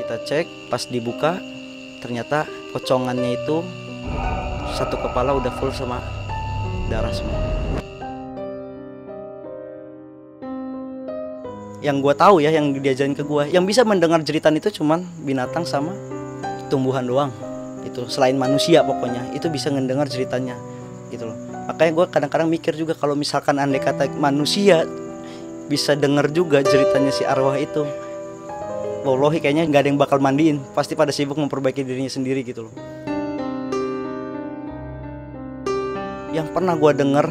Kita cek, pas dibuka ternyata pocongannya itu satu kepala udah full sama darah semua. Yang gue tahu ya, yang diajarin ke gue, yang bisa mendengar jeritan itu cuman binatang sama tumbuhan doang. Itu selain manusia pokoknya itu bisa ngedengar ceritanya gitu loh. Makanya gue kadang-kadang mikir juga kalau misalkan andai kata manusia bisa denger juga ceritanya si arwah itu, wallahi kayaknya nggak ada yang bakal mandiin, pasti pada sibuk memperbaiki dirinya sendiri gitu loh. Yang pernah gue denger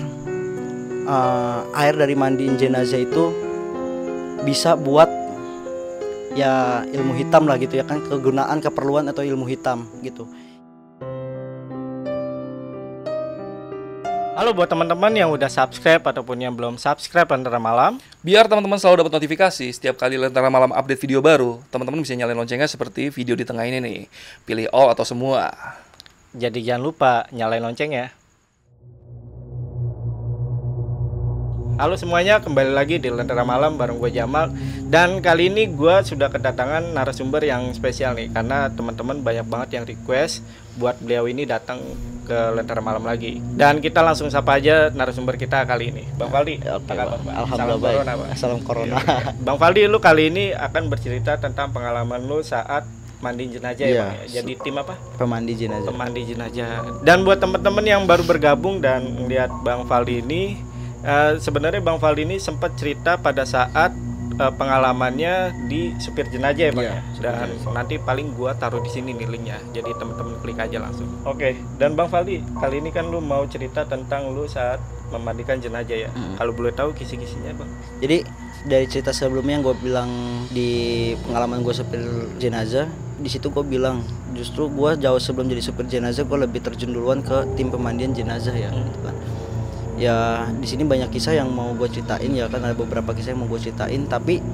air dari mandiin jenazah itu bisa buat ya ilmu hitam lah gitu ya kan, kegunaan keperluan atau ilmu hitam gitu. Halo buat teman-teman yang udah subscribe ataupun yang belum subscribe Lentera Malam. Biar teman-teman selalu dapat notifikasi setiap kali Lentera Malam update video baru, teman-teman bisa nyalain loncengnya seperti video di tengah ini nih. Pilih all atau semua. Jadi jangan lupa nyalain lonceng ya. Halo semuanya, kembali lagi di Lentera Malam bareng gue Jamal. Dan kali ini gue sudah kedatangan narasumber yang spesial nih, karena teman-teman banyak banget yang request buat beliau ini datang ke Lentera Malam lagi. Dan kita langsung sapa aja narasumber kita kali ini, Bang Faldi. Oke, alhamdulillah baik. Salam corona. Bang Faldi, lu kali ini akan bercerita tentang pengalaman lu saat mandi jenazah ya, Bang? Jadi tim apa? Pemandi jenazah. Pemandi jenazah. Dan buat teman-teman yang baru bergabung dan melihat Bang Faldi ini, sebenarnya Bang Faldi ini sempat cerita pada saat pengalamannya di supir jenazah ya, Bang. Iya, Dan nanti paling gua taruh di sini nih linknya. Jadi teman-teman klik aja langsung. Oke. Dan Bang Faldi, kali ini kan lu mau cerita tentang lu saat memandikan jenazah ya. Kalau boleh tahu kisi-kisinya, Bang? Jadi dari cerita sebelumnya yang gue bilang di pengalaman gue supir jenazah, di situ gue bilang justru gue jauh sebelum jadi supir jenazah gue lebih terjun duluan ke tim pemandian jenazah ya, gitu kan. Ya di sini banyak kisah yang mau gue ceritain ya kan, ada beberapa kisah yang mau gue ceritain, tapi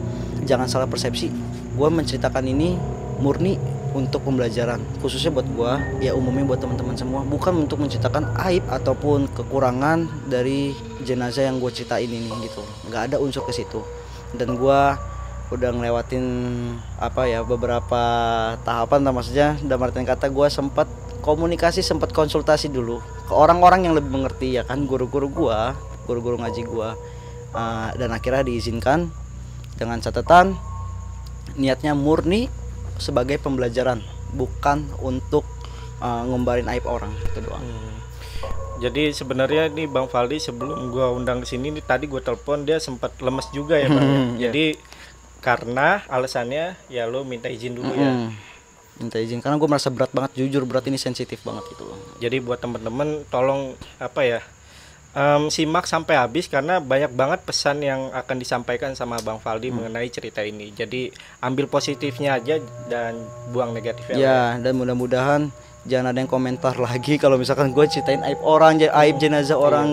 jangan salah persepsi, gue menceritakan ini murni untuk pembelajaran, khususnya buat gue ya, umumnya buat teman-teman semua, bukan untuk menceritakan aib ataupun kekurangan dari jenazah yang gue ceritain ini gitu, nggak ada unsur ke situ. Dan gue udah ngelewatin apa ya, beberapa tahapan, maksudnya dalam artian kata gue sempat komunikasi, sempat konsultasi dulu ke orang-orang yang lebih mengerti ya kan, guru-guru ngaji gua, dan akhirnya diizinkan dengan catatan niatnya murni sebagai pembelajaran, bukan untuk ngumbarin aib orang, itu doang. Jadi sebenarnya nih Bang Faldi sebelum gua undang ke sini nih, tadi gua telepon dia sempat lemes juga ya, Bang. Jadi karena alasannya ya lo minta izin dulu ya. Minta izin karena gue merasa berat banget, jujur berat, ini sensitif banget gitu loh. Jadi buat temen-temen tolong apa ya, simak sampai habis karena banyak banget pesan yang akan disampaikan sama Bang Faldi mengenai cerita ini. Jadi ambil positifnya aja dan buang negatifnya. Ya, dan mudah-mudahan jangan ada yang komentar lagi kalau misalkan gue ceritain aib orang, aib jenazah orang,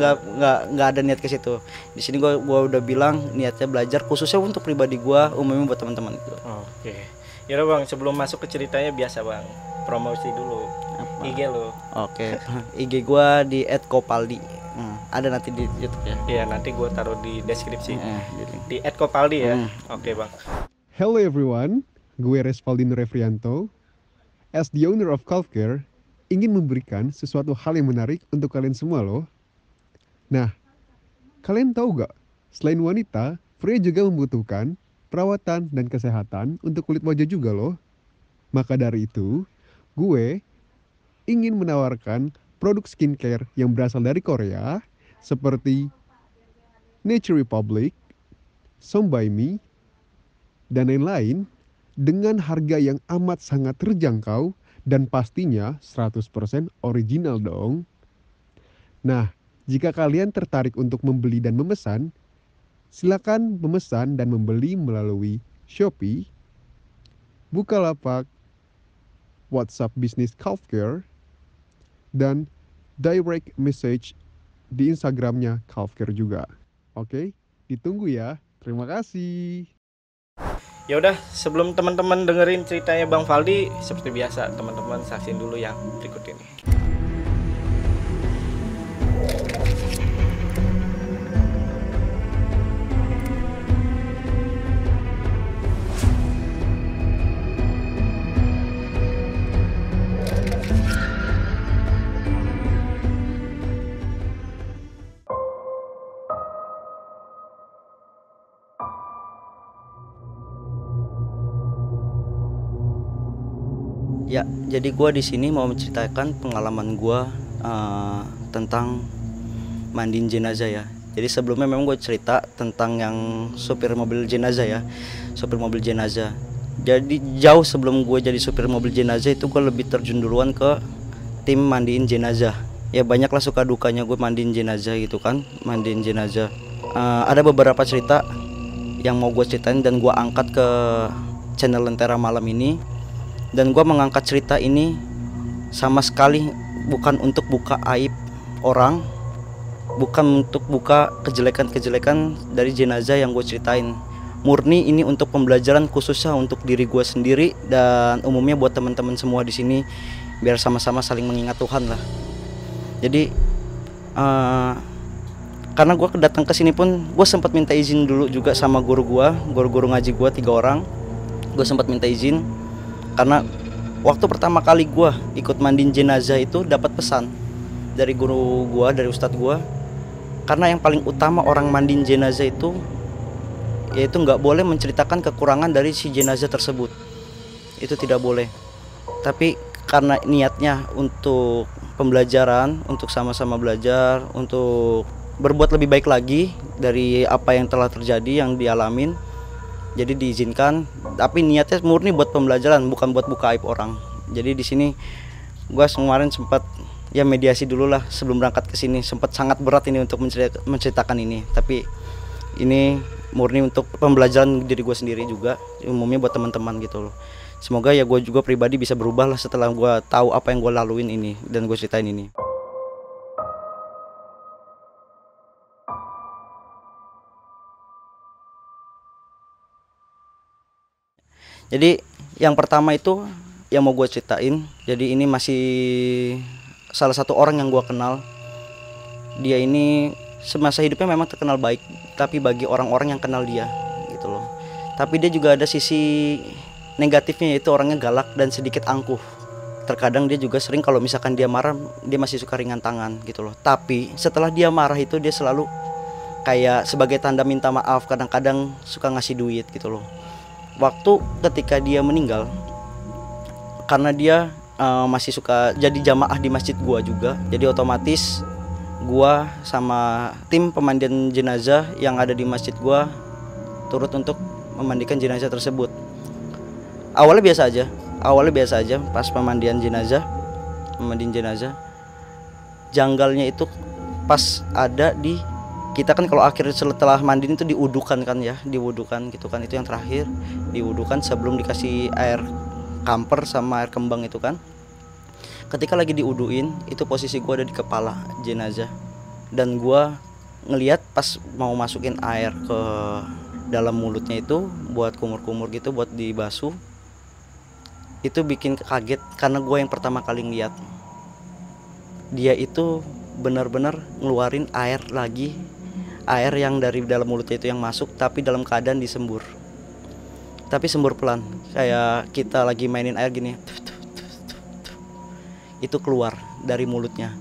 nggak ada niat ke situ. Di sini gue udah bilang niatnya belajar, khususnya untuk pribadi gue, umumnya buat teman-teman gitu. Oke. Ya Bang, sebelum masuk ke ceritanya biasa Bang, promosi dulu. Apa? IG lo. Oke. IG gua di @kopaldi. Ada nanti di YouTube ya. Iya, nanti gua taruh di deskripsi. Di @kopaldi ya. Oke, Bang. Hello everyone, gue Resvaldi Nurefrianto. As the owner of Calfcare, ingin memberikan sesuatu hal yang menarik untuk kalian semua loh. Nah, kalian tahu gak? Selain wanita, pria juga membutuhkan perawatan dan kesehatan untuk kulit wajah juga loh. Maka dari itu, gue ingin menawarkan produk skincare yang berasal dari Korea seperti Nature Republic, Some By Me, dan lain-lain dengan harga yang amat sangat terjangkau dan pastinya 100% original dong. Nah, jika kalian tertarik untuk membeli dan memesan, silakan memesan dan membeli melalui Shopee, Bukalapak, WhatsApp Business Calfcare, dan direct message di Instagramnya Calfcare juga. Oke, ditunggu ya. Terima kasih. Ya udah, sebelum teman-teman dengerin ceritanya Bang Faldi, seperti biasa teman-teman saksiin dulu yang berikut ini. Ya, jadi gue di sini mau menceritakan pengalaman gue tentang mandiin jenazah ya. Jadi sebelumnya memang gue cerita tentang yang supir mobil jenazah ya, supir mobil jenazah. Jadi jauh sebelum gue jadi supir mobil jenazah itu gue lebih terjun duluan ke tim mandiin jenazah. Ya banyaklah suka dukanya gue mandiin jenazah gitu kan, mandiin jenazah. Ada beberapa cerita yang mau gue ceritain dan gue angkat ke channel Lentera Malam ini. Dan gue mengangkat cerita ini sama sekali bukan untuk buka aib orang, bukan untuk buka kejelekan-kejelekan dari jenazah yang gue ceritain. Murni ini untuk pembelajaran khususnya untuk diri gue sendiri dan umumnya buat teman-teman semua di sini, biar sama-sama saling mengingat Tuhan lah. Jadi karena gue datang ke sini pun gue sempat minta izin dulu juga sama guru-guru ngaji gue 3 orang. Gue sempat minta izin karena waktu pertama kali gue ikut mandiin jenazah itu dapat pesan dari guru gue, dari ustadz gue. Karena yang paling utama orang mandiin jenazah itu yaitu nggak boleh menceritakan kekurangan dari si jenazah tersebut. Itu tidak boleh. Tapi karena niatnya untuk pembelajaran, untuk sama-sama belajar, untuk berbuat lebih baik lagi dari apa yang telah terjadi, yang dialamin, jadi diizinkan. Tapi niatnya murni buat pembelajaran, bukan buat buka aib orang. Jadi di sini gue kemarin sempat ya mediasi dulu lah sebelum berangkat ke sini. Sempat sangat berat ini untuk menceritakan ini, tapi ini murni untuk pembelajaran diri gue sendiri juga, umumnya buat teman-teman gitu loh. Semoga ya gue juga pribadi bisa berubah lah setelah gue tahu apa yang gue laluin ini dan gue ceritain ini. Jadi yang pertama itu yang mau gue ceritain. Jadi ini masih salah satu orang yang gue kenal. Dia ini semasa hidupnya memang terkenal baik, tapi bagi orang-orang yang kenal dia gitu loh. Tapi dia juga ada sisi negatifnya, yaitu orangnya galak dan sedikit angkuh. Terkadang dia juga sering kalau misalkan dia marah, dia masih suka ringan tangan gitu loh. Tapi setelah dia marah itu dia selalu kayak sebagai tanda minta maaf, kadang-kadang suka ngasih duit gitu loh. Waktu ketika dia meninggal, karena dia masih suka jadi jamaah di masjid gua juga, jadi otomatis gua sama tim pemandian jenazah yang ada di masjid gua turut untuk memandikan jenazah tersebut. Awalnya biasa aja pas pemandian jenazah. Janggalnya itu pas ada di kita kan kalau akhir setelah mandiin itu diwudukan kan ya, diwudukan gitu kan, itu yang terakhir diwudukan sebelum dikasih air kamper sama air kembang itu kan. Ketika lagi diwuduin itu posisi gua ada di kepala jenazah dan gua ngelihat pas mau masukin air ke dalam mulutnya itu buat kumur-kumur gitu, buat dibasuh. Itu bikin kaget karena gue yang pertama kali ngeliat dia itu benar-benar ngeluarin air lagi, air yang dari dalam mulutnya itu yang masuk tapi dalam keadaan disembur. Tapi sembur pelan, kayak kita lagi mainin air gini. Itu keluar dari mulutnya,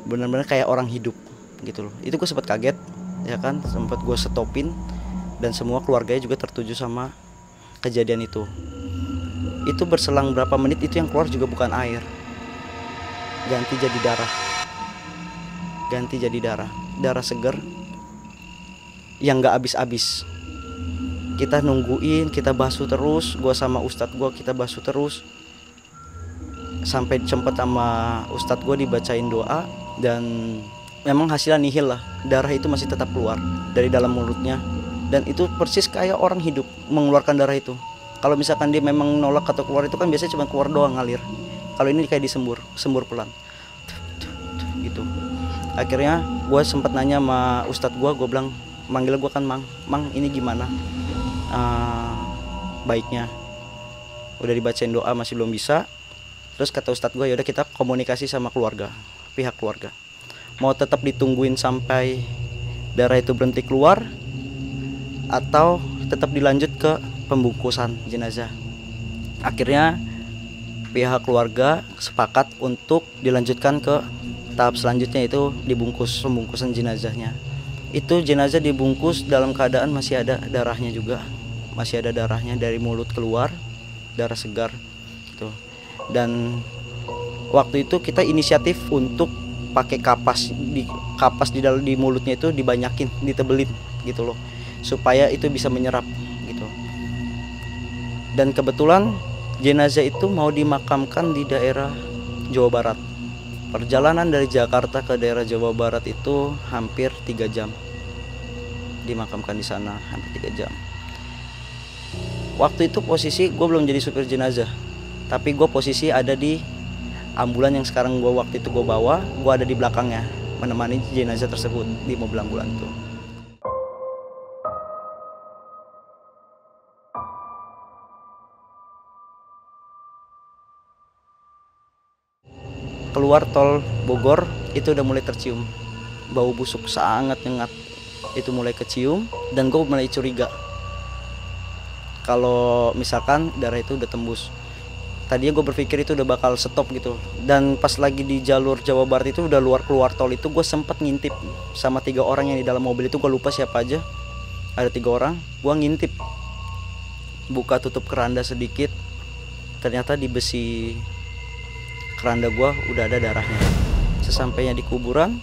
benar-benar kayak orang hidup gitu loh. Itu gue sempat kaget ya kan, sempat gue stopin dan semua keluarganya juga tertuju sama kejadian itu. Itu berselang berapa menit itu yang keluar juga bukan air, ganti jadi darah segar yang gak habis-habis. Kita nungguin, kita basuh terus, gue sama ustadz gue kita basuh terus sampai sempet sama ustadz gue dibacain doa dan memang hasilnya nihil lah, darah itu masih tetap keluar dari dalam mulutnya dan itu persis kayak orang hidup mengeluarkan darah itu. Kalau misalkan dia memang nolak atau keluar itu kan biasanya cuma keluar doang ngalir. Kalau ini kayak sembur pelan gitu. Akhirnya gue sempat nanya sama ustadz gue bilang, manggil gue kan mang ini gimana baiknya. Udah dibacain doa masih belum bisa. Terus kata ustadz gue, yaudah kita komunikasi sama pihak keluarga. Mau tetap ditungguin sampai darah itu berhenti keluar atau tetap dilanjut ke pembungkusan jenazah. Akhirnya pihak keluarga sepakat untuk dilanjutkan ke tahap selanjutnya, itu pembungkusan jenazahnya. Itu jenazah dibungkus dalam keadaan masih ada darahnya juga, masih ada darahnya dari mulut keluar, darah segar. gitu. Dan waktu itu kita inisiatif untuk pakai kapas di mulutnya itu dibanyakin, ditebelin gitu loh, supaya itu bisa menyerap gitu. Dan kebetulan jenazah itu mau dimakamkan di daerah Jawa Barat. Perjalanan dari Jakarta ke daerah Jawa Barat itu hampir 3 jam. Dimakamkan di sana hampir 3 jam. Waktu itu posisi gue belum jadi supir jenazah, tapi gue posisi ada di ambulan yang sekarang waktu itu gue bawa. Gue ada di belakangnya menemani jenazah tersebut di mobil ambulan itu. Keluar tol Bogor itu udah mulai tercium bau busuk sangat nyengat, itu mulai kecium. Dan gue mulai curiga kalau misalkan darah itu udah tembus. Tadinya gue berpikir itu udah bakal stop gitu. Dan pas lagi di jalur Jawa Barat itu udah keluar tol itu, gue sempet ngintip sama 3 orang yang di dalam mobil itu. Gue lupa siapa aja, ada 3 orang. Gue ngintip, buka tutup keranda sedikit, ternyata di besi keranda gua udah ada darahnya. Sesampainya di kuburan,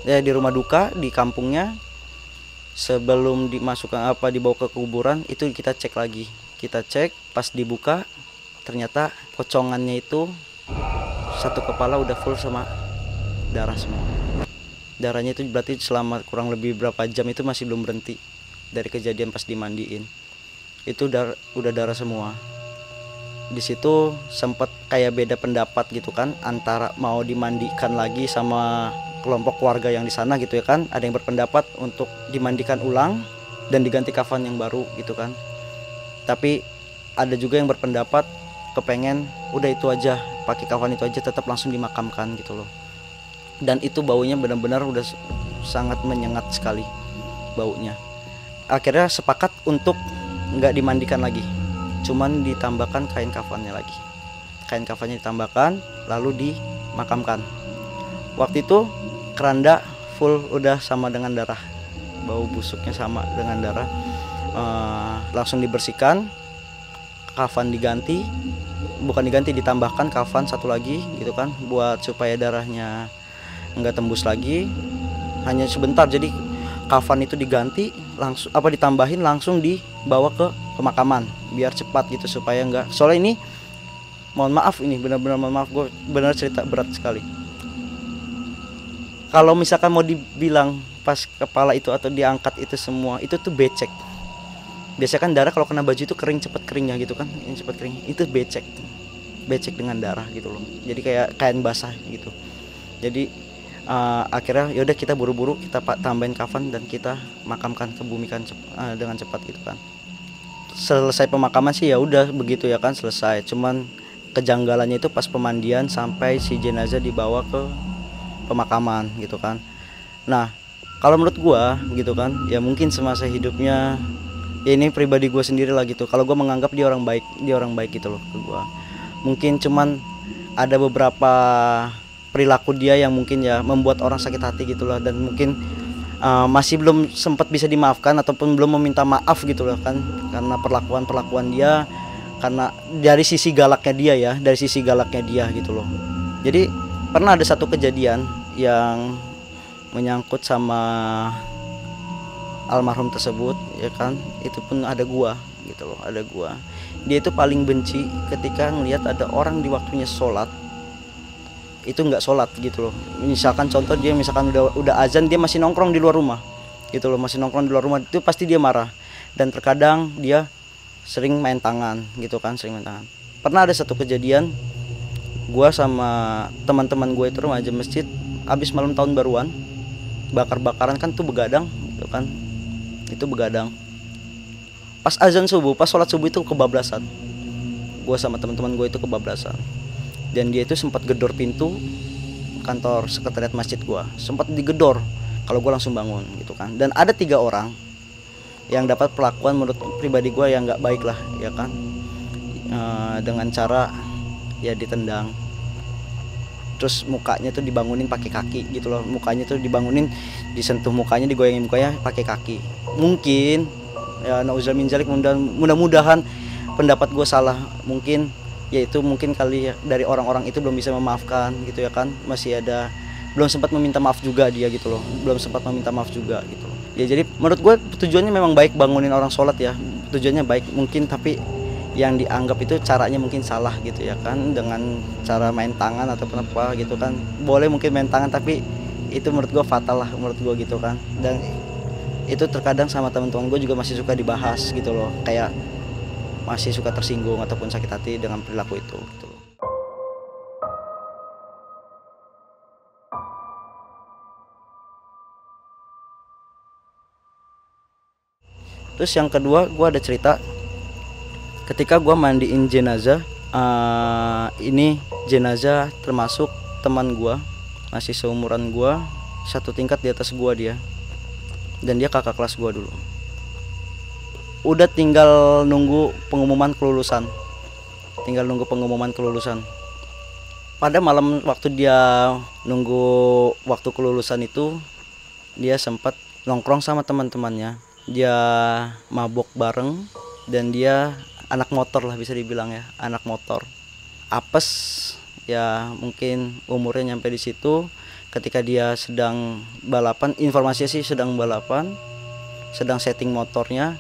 di rumah duka di kampungnya, sebelum dibawa ke kuburan itu kita cek lagi. Kita cek, pas dibuka ternyata pocongannya itu satu kepala udah full sama darah semua. Darahnya itu berarti selama kurang lebih berapa jam itu masih belum berhenti dari kejadian pas dimandiin. Itu udah darah semua. Di situ sempat kayak beda pendapat gitu kan, antara mau dimandikan lagi sama kelompok warga yang di sana gitu ya kan. Ada yang berpendapat untuk dimandikan ulang dan diganti kafan yang baru gitu kan. Tapi ada juga yang berpendapat kepengen udah itu aja, pakai kafan itu aja, tetap langsung dimakamkan gitu loh. Dan itu baunya benar-benar udah sangat menyengat sekali baunya. Akhirnya sepakat untuk nggak dimandikan lagi, cuman ditambahkan kain kafannya lagi. Kain kafannya ditambahkan lalu dimakamkan. Waktu itu keranda full udah sama dengan darah, bau busuknya sama dengan darah. Langsung dibersihkan, kafan diganti, ditambahkan kafan satu lagi gitu kan, buat supaya darahnya nggak tembus lagi. Hanya sebentar, jadi kafan itu diganti langsung ditambahin, langsung dibawa ke pemakaman biar cepat gitu, supaya enggak, soalnya ini mohon maaf, ini benar-benar mohon maaf, gue benar cerita berat sekali. Kalau misalkan mau dibilang pas kepala itu atau diangkat itu semua itu tuh becek. Biasanya kan darah kalau kena baju itu kering, cepet keringnya gitu kan, ini cepet kering, itu becek dengan darah gitu loh, jadi kayak kain basah gitu. Jadi akhirnya yaudah kita buru-buru kita tambahin kafan dan kita makamkan, kebumikan dengan cepat gitu kan. Selesai pemakaman sih ya udah begitu ya kan, selesai. Cuman kejanggalannya itu pas pemandian sampai si jenazah dibawa ke pemakaman gitu kan. Nah kalau menurut gua gitu kan, ya mungkin semasa hidupnya, ya ini pribadi gua sendiri lah gitu, kalau gua menganggap dia orang baik gitu loh ke gua. Mungkin cuman ada beberapa perilaku dia yang mungkin ya membuat orang sakit hati gitu loh, dan mungkin masih belum sempat bisa dimaafkan ataupun belum meminta maaf gitu loh kan, karena perlakuan dia, karena dari sisi galaknya dia gitu loh. Jadi pernah ada satu kejadian yang menyangkut sama almarhum tersebut ya kan, itu pun ada gua gitu loh, ada gua. Dia itu paling benci ketika ngelihat ada orang di waktunya sholat itu nggak sholat gitu loh. Misalkan contoh dia misalkan udah azan dia masih nongkrong di luar rumah gitu loh, itu pasti dia marah. Dan terkadang dia sering main tangan gitu kan, Pernah ada satu kejadian, gua sama teman-teman gue itu remaja masjid habis malam tahun baruan, bakar-bakaran kan tuh begadang gitu kan, itu begadang. Pas azan subuh, pas sholat subuh itu kebablasan, gua sama teman-teman gue itu kebablasan. Dan dia itu sempat gedor pintu kantor sekretariat masjid gua, sempat digedor. Kalau gua langsung bangun gitu kan. Dan ada 3 orang yang dapat perlakuan menurut pribadi gua yang nggak baik lah ya kan, dengan cara ya ditendang, terus mukanya tuh dibangunin pakai kaki gitu loh, mukanya tuh dibangunin, disentuh mukanya, digoyangin mukanya pakai kaki. Mungkin ya nauzubillah min dzalik, mudah-mudahan pendapat gua salah, mungkin ya itu mungkin kali ya dari orang-orang itu belum bisa memaafkan gitu ya kan, masih ada belum sempat meminta maaf juga dia gitu loh, belum sempat meminta maaf juga gitu loh. Ya jadi menurut gue tujuannya memang baik, bangunin orang sholat ya, tujuannya baik mungkin, tapi yang dianggap itu caranya mungkin salah gitu ya kan, dengan cara main tangan ataupun apa gitu kan. Boleh mungkin main tangan, tapi itu menurut gue fatal lah menurut gue gitu kan. Dan itu terkadang sama teman-teman gue juga masih suka dibahas gitu loh, kayak masih suka tersinggung ataupun sakit hati dengan perilaku itu gitu loh. Terus yang kedua, gue ada cerita ketika gue mandiin jenazah. Ini jenazah termasuk teman gue, masih seumuran gue, satu tingkat di atas gue dia, dan dia kakak kelas gue dulu. Udah tinggal nunggu pengumuman kelulusan. Pada malam waktu dia nunggu waktu kelulusan itu, dia sempat nongkrong sama teman-temannya. Dia mabok bareng, dan dia anak motor lah bisa dibilang ya, anak motor. Apes ya, mungkin umurnya nyampe di situ. Ketika dia sedang balapan, informasinya sih sedang balapan, sedang setting motornya,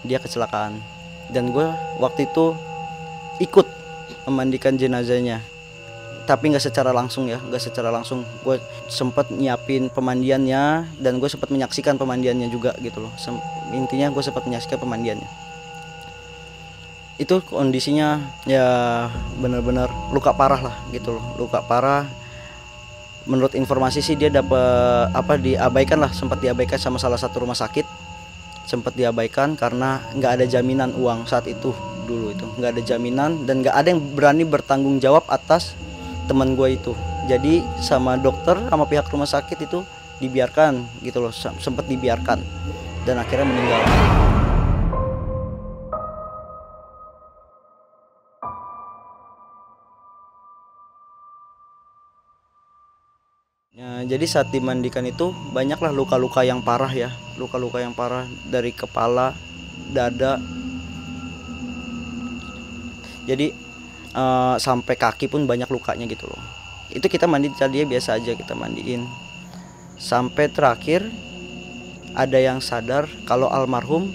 dia kecelakaan. Dan gue waktu itu ikut memandikan jenazahnya, tapi nggak secara langsung ya, gue sempat nyiapin pemandiannya, dan gue sempat menyaksikan pemandiannya juga gitu loh. Intinya gue sempat menyaksikan pemandiannya. Itu kondisinya ya benar-benar luka parah lah gitu loh, luka parah. Menurut informasi sih dia dapat diabaikan lah, sempat diabaikan sama salah satu rumah sakit. Sempat diabaikan karena nggak ada jaminan uang saat itu, dulu itu nggak ada jaminan, dan nggak ada yang berani bertanggung jawab atas teman gue itu. Jadi sama dokter sama pihak rumah sakit itu dibiarkan gitu loh, sempat dibiarkan, dan akhirnya meninggal. Ya, jadi saat dimandikan itu banyaklah luka-luka yang parah ya, luka-luka yang parah dari kepala, dada, jadi sampai kaki pun banyak lukanya gitu loh. Itu kita mandi tadi biasa aja kita mandiin, sampai terakhir ada yang sadar kalau almarhum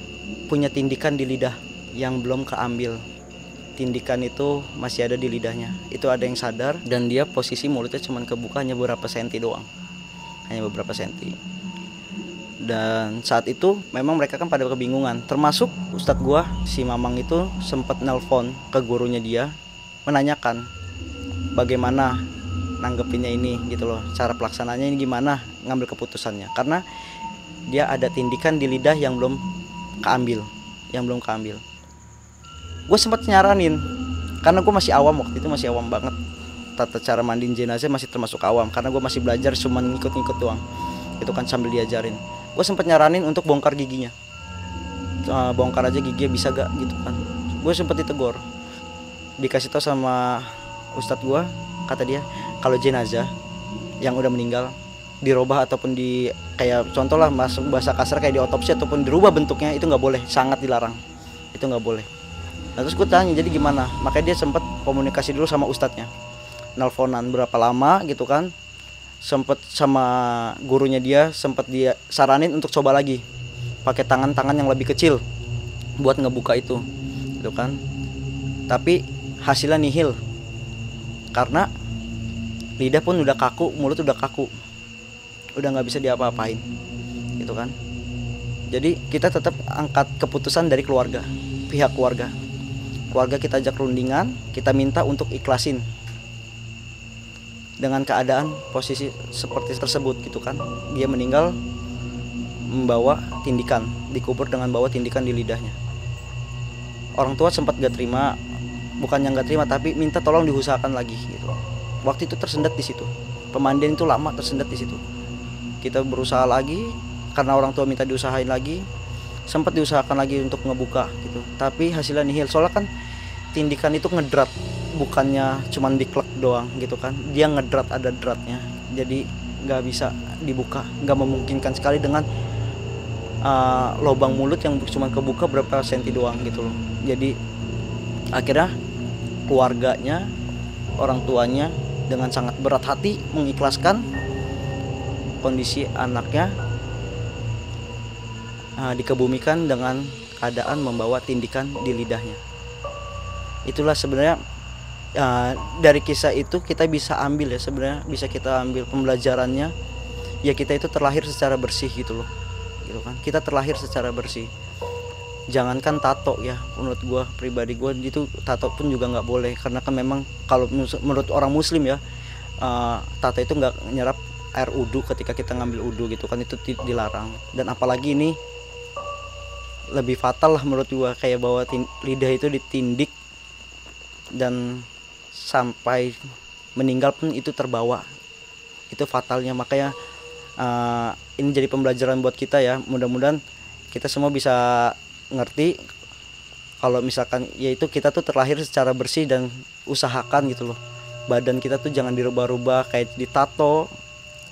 punya tindikan di lidah yang belum keambil. Tindikan itu masih ada di lidahnya. Itu ada yang sadar, dan dia posisi mulutnya cuma kebuka hanya beberapa senti doang. Hanya beberapa senti. Dan saat itu memang mereka kan pada kebingungan. Termasuk ustadz gua, si Mamang itu sempat nelpon ke gurunya dia, menanyakan bagaimana nanggepinnya ini gitu loh. Cara pelaksananya ini gimana, ngambil keputusannya. Karena dia ada tindikan di lidah yang belum keambil. Gue sempat nyaranin, karena gue masih awam waktu itu, masih awam banget. Tata cara mandiin jenazah masih termasuk awam, karena gue masih belajar cuma ngikut-ngikut doang. Itu kan sambil diajarin. Gue sempat nyaranin untuk bongkar giginya. Bongkar aja giginya bisa gak gitu kan. Gue sempat ditegur. Dikasih tau sama ustadz gue, kata dia, kalau jenazah yang udah meninggal dirubah ataupun kayak contoh lah, masuk bahasa kasar kayak diotopsi ataupun dirubah bentuknya, itu nggak boleh, sangat dilarang. Itu nggak boleh. Nah terus gue tanya, jadi gimana? Makanya dia sempat komunikasi dulu sama ustadznya, nelponan berapa lama gitu kan. Sempat sama gurunya dia, sempat dia saranin untuk coba lagi pakai tangan-tangan yang lebih kecil buat ngebuka itu gitu kan. Tapi hasilnya nihil, karena lidah pun udah kaku, mulut udah kaku, udah nggak bisa diapa-apain gitu kan. Jadi kita tetap angkat keputusan dari keluarga, pihak keluarga kita ajak rundingan, kita minta untuk ikhlasin dengan keadaan posisi seperti tersebut gitu kan. Dia meninggal membawa tindikan, dikubur dengan bawa tindikan di lidahnya. Orang tua sempat gak terima, bukannya gak terima, tapi minta tolong diusahakan lagi gitu. Waktu itu tersendat di situ, pemandian itu lama tersendat di situ. Kita berusaha lagi, karena orang tua minta diusahain lagi, sempat diusahakan lagi untuk ngebuka gitu, tapi hasilnya nihil. Soalnya kan tindikan itu ngedrat, bukannya cuman diklek doang gitu kan, dia ngedrat, ada dratnya, jadi nggak bisa dibuka, nggak memungkinkan sekali dengan lubang mulut yang cuma kebuka berapa senti doang gitu loh. Jadi akhirnya keluarganya, orang tuanya dengan sangat berat hati mengikhlaskan kondisi anaknya dikebumikan dengan keadaan membawa tindikan di lidahnya. Itulah sebenarnya dari kisah itu kita bisa ambil ya, sebenarnya bisa kita ambil pembelajarannya ya, kita itu terlahir secara bersih gitu loh, gitu kan. Kita terlahir secara bersih. Jangankan tato ya, menurut gue pribadi gue itu tato pun juga nggak boleh, karena kan memang kalau menurut orang muslim ya, tato itu nggak nyerap air wudu ketika kita ngambil wudu gitu kan, itu dilarang. Dan apalagi ini lebih fatal lah menurut gue, kayak bahwa lidah itu ditindik dan sampai meninggal pun itu terbawa, itu fatalnya. Makanya ini jadi pembelajaran buat kita ya, mudah-mudahan kita semua bisa ngerti kalau misalkan yaitu kita tuh terlahir secara bersih, dan usahakan gitu loh badan kita tuh jangan dirubah-rubah kayak ditato,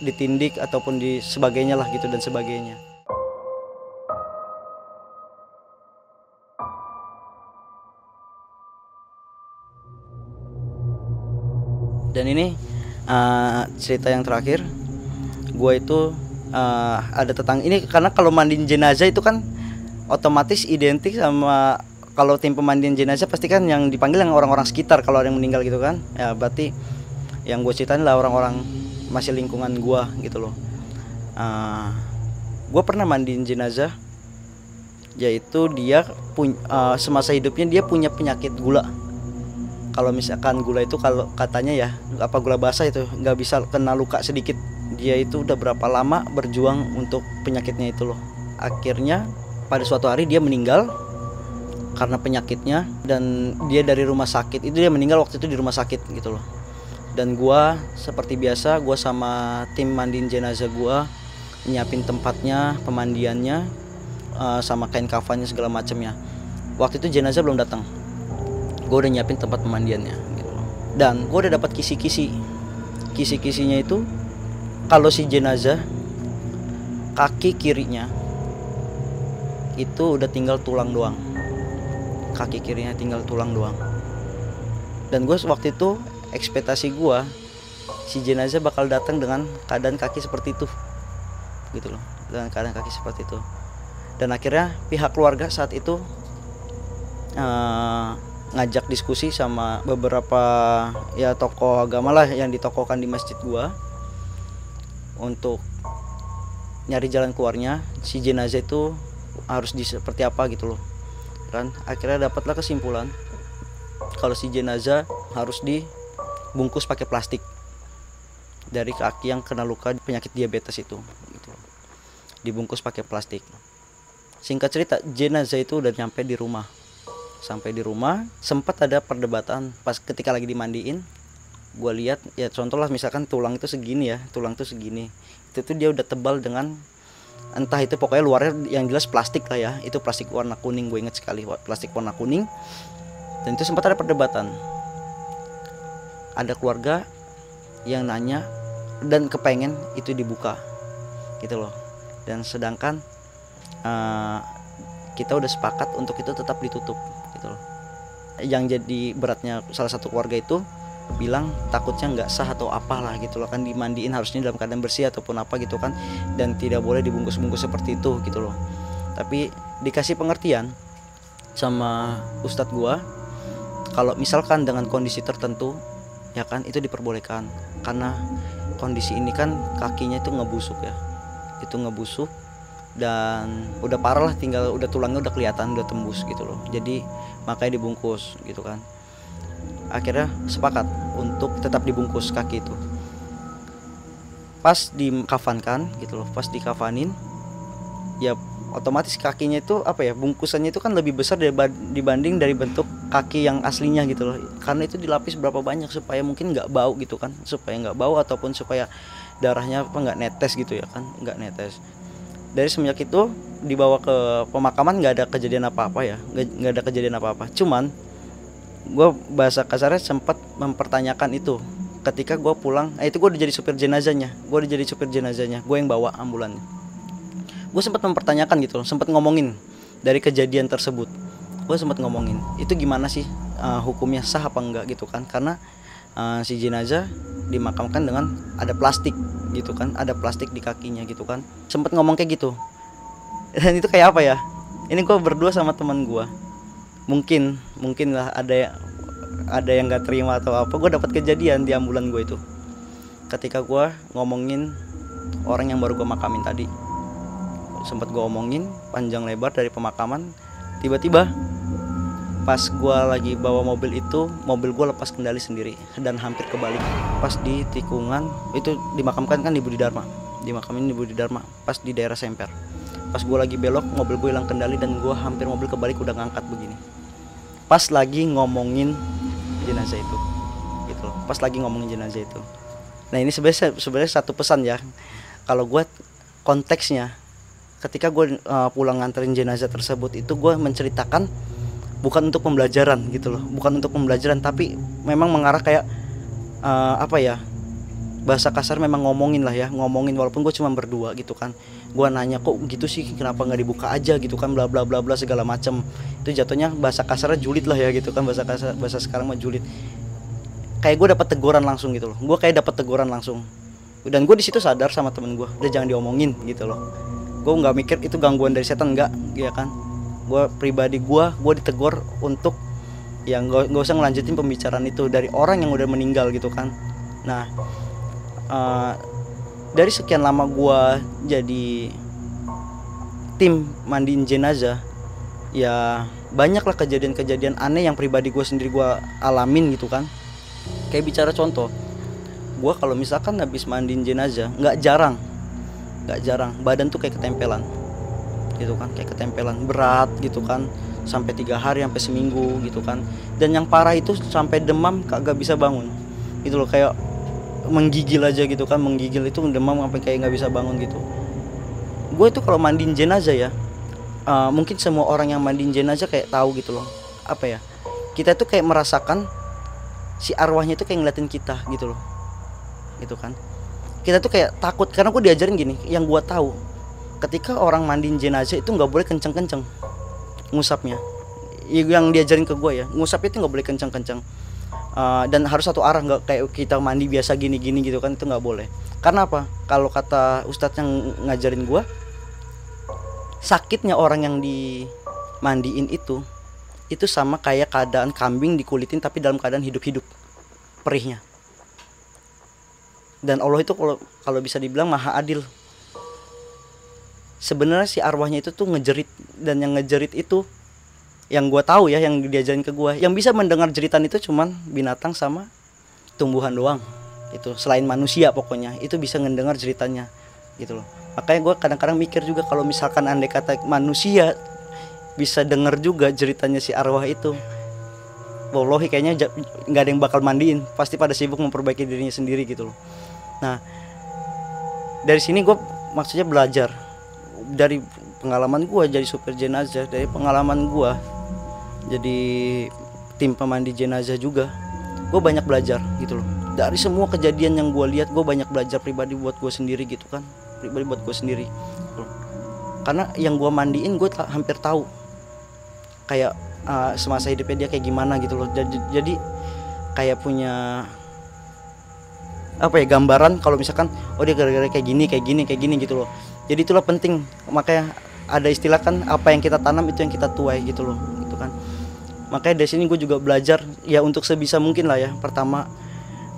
ditindik ataupun di sebagainya lah gitu dan sebagainya. Dan ini cerita yang terakhir, gue itu ada tetangga ini, karena kalau mandiin jenazah itu kan otomatis identik sama, kalau tim pemandian jenazah pasti kan yang dipanggil yang orang-orang sekitar kalau ada yang meninggal gitu kan ya, berarti yang gue ceritain lah orang-orang masih lingkungan gue gitu loh. Gue pernah mandiin jenazah, yaitu dia semasa hidupnya dia punya penyakit gula. Kalau misalkan gula itu, kalau katanya ya, apa gula basah itu nggak bisa kena luka sedikit. Dia itu udah berapa lama berjuang untuk penyakitnya itu loh. Akhirnya pada suatu hari dia meninggal karena penyakitnya, dan dia dari rumah sakit itu, dia meninggal waktu itu di rumah sakit gitu loh. Dan gua seperti biasa, gua sama tim mandiin jenazah gua nyiapin tempatnya, pemandiannya, sama kain kafannya segala macamnya. Waktu itu jenazah belum datang, gua udah nyiapin tempat pemandiannya gitu loh. Dan gua udah dapat kisi-kisinya itu, kalau si jenazah kaki kirinya itu udah tinggal tulang doang, kaki kirinya tinggal tulang doang. Dan gue waktu itu ekspektasi gue si jenazah bakal datang dengan keadaan kaki seperti itu gitu loh, dengan keadaan kaki seperti itu. Dan akhirnya pihak keluarga saat itu ngajak diskusi sama beberapa ya tokoh agama lah yang ditokohkan di masjid gue untuk nyari jalan keluarnya si jenazah itu harus seperti apa gitu loh kan. Akhirnya dapatlah kesimpulan kalau si jenazah harus dibungkus pakai plastik dari kaki yang kena luka penyakit diabetes itu gitu loh. Dibungkus pakai plastik. Singkat cerita, jenazah itu udah nyampe di rumah. Sampai di rumah sempat ada perdebatan pas ketika lagi dimandiin. Gue lihat ya, contoh lah misalkan tulang itu segini ya, tulang itu segini, itu tuh dia udah tebal dengan entah itu pokoknya luarnya yang jelas plastik lah ya, itu plastik warna kuning, gue inget sekali plastik warna kuning. Dan itu sempat ada perdebatan, ada keluarga yang nanya dan kepengen itu dibuka gitu loh. Dan sedangkan kita udah sepakat untuk itu tetap ditutup gitu loh. Yang jadi beratnya salah satu keluarga itu bilang takutnya nggak sah atau apalah gitu loh kan, dimandiin harusnya dalam keadaan bersih ataupun apa gitu kan, dan tidak boleh dibungkus-bungkus seperti itu gitu loh. Tapi dikasih pengertian sama ustadz gua kalau misalkan dengan kondisi tertentu ya kan itu diperbolehkan, karena kondisi ini kan kakinya itu ngebusuk ya, itu ngebusuk dan udah parah lah, tinggal udah tulangnya udah kelihatan udah tembus gitu loh, jadi makanya dibungkus gitu kan. Akhirnya sepakat untuk tetap dibungkus kaki itu. Pas dikafankan gitu loh, pas dikafanin ya otomatis kakinya itu apa ya, bungkusannya itu kan lebih besar dibanding dari bentuk kaki yang aslinya gitu loh, karena itu dilapis berapa banyak supaya mungkin nggak bau gitu kan, supaya nggak bau ataupun supaya darahnya apa nggak netes gitu ya kan, nggak netes. Dari semenjak itu dibawa ke pemakaman nggak ada kejadian apa-apa ya, nggak ada kejadian apa-apa. Cuman gue bahasa kasarnya sempat mempertanyakan itu ketika gue pulang. Itu gue udah jadi supir jenazahnya, gue yang bawa ambulannya. Gue sempat mempertanyakan gitu loh, sempat ngomongin dari kejadian tersebut gue sempat ngomongin itu gimana sih, hukumnya sah apa enggak gitu kan, karena si jenazah dimakamkan dengan ada plastik gitu kan, ada plastik di kakinya gitu kan. Sempat ngomong kayak gitu. Dan itu kayak apa ya, ini gue berdua sama teman gue, mungkin lah ada yang nggak terima atau apa. Gue dapat kejadian di ambulan gue itu ketika gue ngomongin orang yang baru gue makamin tadi. Sempat gue omongin panjang lebar dari pemakaman. Tiba-tiba pas gue lagi bawa mobil itu, mobil gue lepas kendali sendiri dan hampir kebalik. Pas di tikungan itu dimakamkan kan di Budi Dharma, dimakamin di Budi Dharma, pas di daerah Semper. Pas gue lagi belok, mobil gue hilang kendali dan gue hampir mobil kebalik udah ngangkat begini. Pas lagi ngomongin jenazah itu, gitu loh. Pas lagi ngomongin jenazah itu. Nah ini sebenarnya satu pesan ya. Kalau gue konteksnya, ketika gue pulang nganterin jenazah tersebut itu gue menceritakan bukan untuk pembelajaran gitu loh, bukan untuk pembelajaran, tapi memang mengarah kayak apa ya, bahasa kasar memang ngomongin lah ya, ngomongin walaupun gue cuma berdua gitu kan. Gue nanya kok gitu sih, kenapa nggak dibuka aja gitu kan, bla bla bla bla segala macam. Itu jatuhnya bahasa kasarnya julid lah ya gitu kan, bahasa sekarang mah julid. Kayak gue dapat teguran langsung gitu loh, gue kayak dapat teguran langsung. Dan gue di situ sadar sama temen gue, udah jangan diomongin gitu loh. Gue nggak mikir itu gangguan dari setan, nggak, ya kan. Gue pribadi gue ditegur untuk ya nggak usah ngelanjutin pembicaraan itu dari orang yang udah meninggal gitu kan. Nah dari sekian lama gue jadi tim mandiin jenazah, ya banyaklah kejadian-kejadian aneh yang pribadi gue sendiri gue alamin gitu kan. Kayak bicara contoh, gue kalau misalkan habis mandiin jenazah nggak jarang badan tuh kayak ketempelan gitu kan, kayak ketempelan berat gitu kan, sampai 3 hari sampai seminggu gitu kan. Dan yang parah itu sampai demam kagak bisa bangun gitu loh, kayak menggigil aja gitu kan, menggigil itu demam sampai kayak nggak bisa bangun gitu. Gue itu kalau mandiin jenazah ya, mungkin semua orang yang mandiin jenazah kayak tahu gitu loh, apa ya, kita tuh kayak merasakan si arwahnya itu kayak ngeliatin kita gitu loh, gitu kan. Kita tuh kayak takut karena gue diajarin gini, yang gue tahu ketika orang mandiin jenazah itu nggak boleh kenceng-kenceng ngusapnya. Yang diajarin ke gue ya, ngusapnya itu nggak boleh kenceng-kenceng, dan harus satu arah, nggak kayak kita mandi biasa gini-gini gitu kan, itu nggak boleh. Karena apa? Kalau kata ustadz yang ngajarin gue, sakitnya orang yang dimandiin itu sama kayak keadaan kambing dikulitin tapi dalam keadaan hidup-hidup, perihnya. Dan Allah itu kalau bisa dibilang maha adil. Sebenarnya si arwahnya itu tuh ngejerit, dan yang ngejerit itu yang gue tahu ya, yang diajarin ke gue, yang bisa mendengar jeritan itu cuman binatang sama tumbuhan doang. Itu selain manusia pokoknya itu bisa ngedengar jeritannya gitu loh. Makanya gue kadang-kadang mikir juga, kalau misalkan andai kata manusia bisa denger juga jeritannya si arwah itu, wallahi kayaknya nggak ada yang bakal mandiin, pasti pada sibuk memperbaiki dirinya sendiri gitu loh. Nah dari sini gue maksudnya belajar dari pengalaman gue jadi supir jenazah, dari pengalaman gue jadi tim pemandi jenazah juga, gue banyak belajar gitu loh. Dari semua kejadian yang gue lihat, gue banyak belajar pribadi buat gue sendiri gitu kan, pribadi buat gue sendiri gitu. Karena yang gue mandiin gue hampir tahu kayak semasa hidupnya dia kayak gimana gitu loh. Jadi kayak punya apa ya, gambaran kalau misalkan oh dia gara-gara kayak gini gitu loh. Jadi itulah penting, makanya ada istilah kan, apa yang kita tanam itu yang kita tuai gitu loh, gitu kan. Makanya dari sini gue juga belajar ya untuk sebisa mungkin lah ya. Pertama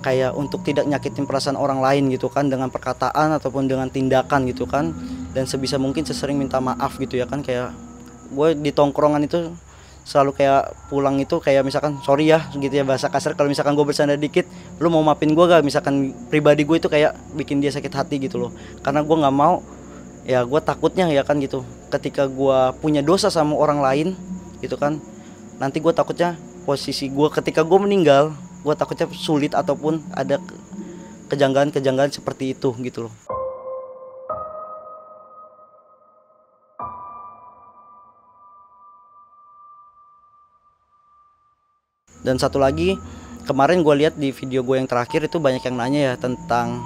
kayak untuk tidak nyakitin perasaan orang lain gitu kan, dengan perkataan ataupun dengan tindakan gitu kan. Dan sebisa mungkin sesering minta maaf gitu ya kan. Kayak gue di tongkrongan itu selalu kayak pulang itu kayak misalkan sorry ya gitu ya, bahasa kasar. Kalau misalkan gue bercanda dikit, lu mau maafin gue gak? Misalkan pribadi gue itu kayak bikin dia sakit hati gitu loh. Karena gue gak mau, ya gue takutnya ya kan gitu, ketika gue punya dosa sama orang lain gitu kan, nanti gue takutnya posisi gue ketika gue meninggal, gue takutnya sulit ataupun ada kejanggalan-kejanggalan seperti itu gitu loh. Dan satu lagi, kemarin gue lihat di video gue yang terakhir itu banyak yang nanya ya tentang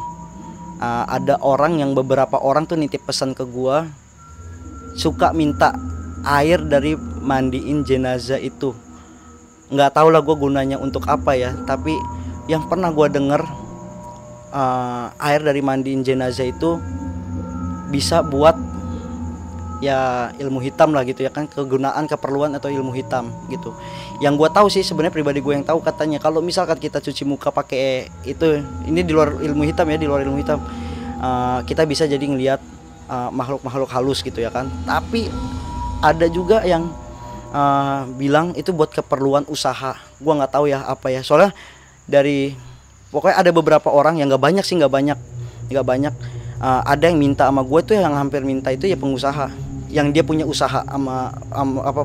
ada orang yang, beberapa orang tuh nitip pesan ke gue, suka minta air dari mandiin jenazah itu. Nggak tahu lah gue gunanya untuk apa ya, tapi yang pernah gue denger air dari mandiin jenazah itu bisa buat ya ilmu hitam lah gitu ya kan, kegunaan keperluan atau ilmu hitam gitu. Yang gue tahu sih sebenarnya pribadi gue yang tahu, katanya kalau misalkan kita cuci muka pakai itu, ini di luar ilmu hitam ya, di luar ilmu hitam, kita bisa jadi ngelihat makhluk-makhluk halus gitu ya kan. Tapi ada juga yang bilang itu buat keperluan usaha. Gue nggak tahu ya apa ya, soalnya dari pokoknya ada beberapa orang yang nggak banyak sih, nggak banyak. Ada yang minta sama gue tuh, yang hampir minta itu ya pengusaha, yang dia punya usaha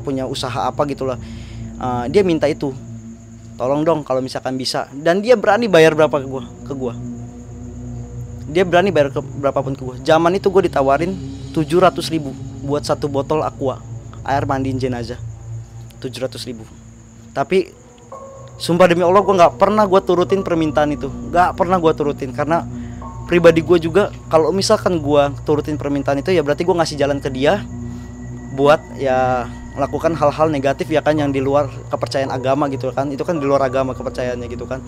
punya usaha apa gitulah. Dia minta itu, tolong dong kalau misalkan bisa, dan dia berani bayar berapa ke gua. Dia berani bayar berapapun ke gua. Zaman itu gue ditawarin 700.000 buat satu botol aqua, air mandiin jenazah, 700.000. Tapi sumpah demi Allah gue nggak pernah gue turutin permintaan itu, nggak pernah gue turutin, karena pribadi gue juga kalau misalkan gue turutin permintaan itu ya berarti gue ngasih jalan ke dia buat ya melakukan hal-hal negatif ya kan, yang di luar kepercayaan agama gitu kan. Itu kan di luar agama kepercayaannya gitu kan.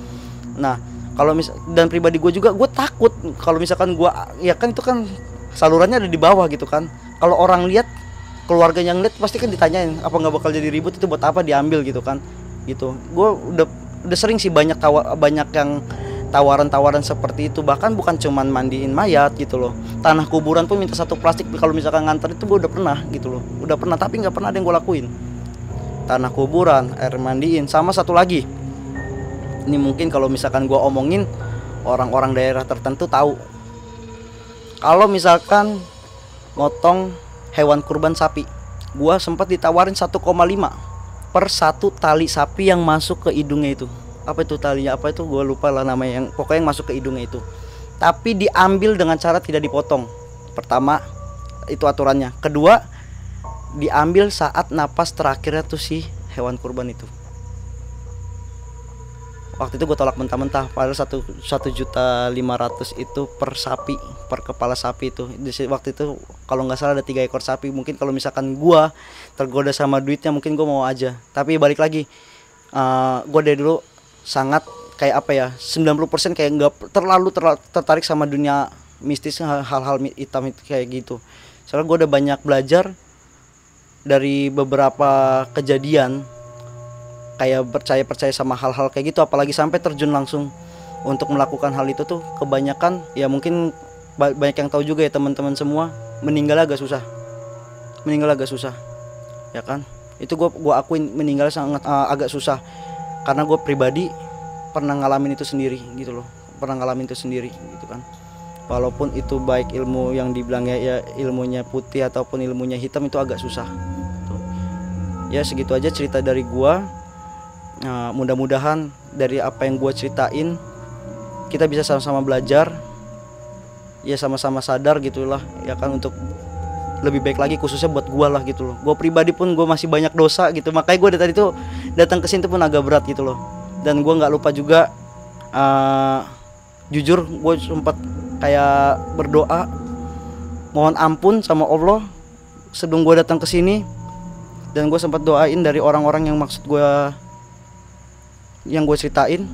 Nah kalau dan pribadi gue juga, gue takut kalau misalkan gue ya kan, itu kan salurannya ada di bawah gitu kan. Kalau orang lihat, keluarga yang lihat pasti kan ditanyain apa nggak bakal jadi ribut, itu buat apa diambil gitu kan gitu. Gue udah sering sih banyak yang tawaran-tawaran seperti itu, bahkan bukan cuman mandiin mayat gitu loh, tanah kuburan pun minta satu plastik kalau misalkan nganter, itu gue udah pernah gitu loh, udah pernah, tapi nggak pernah ada yang gue lakuin. Tanah kuburan, air mandiin, sama satu lagi, ini mungkin kalau misalkan gue omongin orang-orang daerah tertentu tahu, kalau misalkan motong hewan kurban sapi, gue sempat ditawarin 1,5 per satu tali sapi yang masuk ke hidungnya itu. Apa itu talinya, apa itu gue lupa lah namanya, yang pokoknya yang masuk ke hidungnya itu. Tapi diambil dengan cara tidak dipotong. Pertama, itu aturannya. Kedua, diambil saat napas terakhirnya tuh si hewan kurban itu. Waktu itu gue tolak mentah-mentah, padahal 1.500.000 itu per sapi, per kepala sapi itu. Waktu itu kalau nggak salah ada 3 ekor sapi. Mungkin kalau misalkan gue tergoda sama duitnya, mungkin gue mau aja. Tapi balik lagi, gue dari dulu sangat kayak apa ya, 90% kayak nggak terlalu tertarik sama dunia mistis, hal-hal hitam itu kayak gitu. Soalnya gue udah banyak belajar dari beberapa kejadian, kayak percaya sama hal-hal kayak gitu, apalagi sampai terjun langsung untuk melakukan hal itu tuh kebanyakan ya, mungkin banyak yang tahu juga ya teman-teman semua, meninggal agak susah ya kan. Itu gue akuin, meninggal sangat agak susah, karena gue pribadi pernah ngalamin itu sendiri gitu loh, gitu kan. Walaupun itu baik ilmu yang dibilangnya ya ilmunya putih ataupun ilmunya hitam, itu agak susah tuh. Ya segitu aja cerita dari gue. Mudah-mudahan dari apa yang gue ceritain kita bisa sama-sama belajar, ya sama-sama sadar gitulah ya kan, untuk lebih baik lagi, khususnya buat gue lah gitu loh. Gue pribadi pun gue masih banyak dosa gitu, makanya gue dari tadi tuh datang ke sini pun agak berat gitu loh. Dan gue nggak lupa juga, jujur gue sempat kayak berdoa mohon ampun sama Allah sebelum gue datang ke sini, dan gue sempat doain dari orang-orang yang maksud gue, yang gue ceritain.